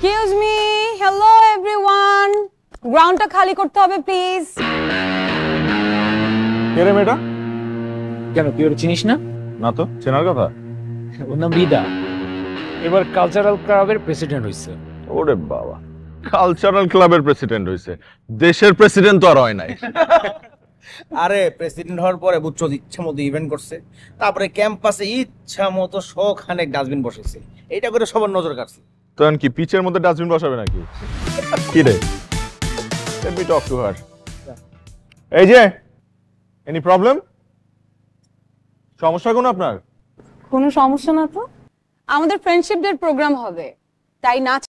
Excuse me, hello everyone, গ্রাউন্ডটা খালি করতে হবে প্লিজ। কে রে মেয়েটা? কেন তুই ওর চিনিস না? না তো, চেনার কথা। ওর নাম রিদা, এবার কালচারাল ক্লাবের প্রেসিডেন্ট হয়েছে। ওরে বাবা, কালচারাল ক্লাবের প্রেসিডেন্ট হইছে, দেশের প্রেসিডেন্ট তো আর হয় নাই। আরে প্রেসিডেন্ট হওয়ার পরে বুঝছো ইচ্ছা মতো ইভেন্ট করছে, তারপরে ক্যাম্পাসে ইচ্ছা মতো শখানেক ডাস্টবিন বসেছে, এইটা করে সবার নজর কাটছে। তো কি পিচের মধ্যে ডাস্টবিন বসাবে নাকি? কি রে, let me talk to her. এই যে, এনি প্রবলেম? সমস্যা কোনো আপনার? কোনো সমস্যা না তো, আমাদের ফ্রেন্ডশিপ ডে প্রোগ্রাম হবে, তাই নাচ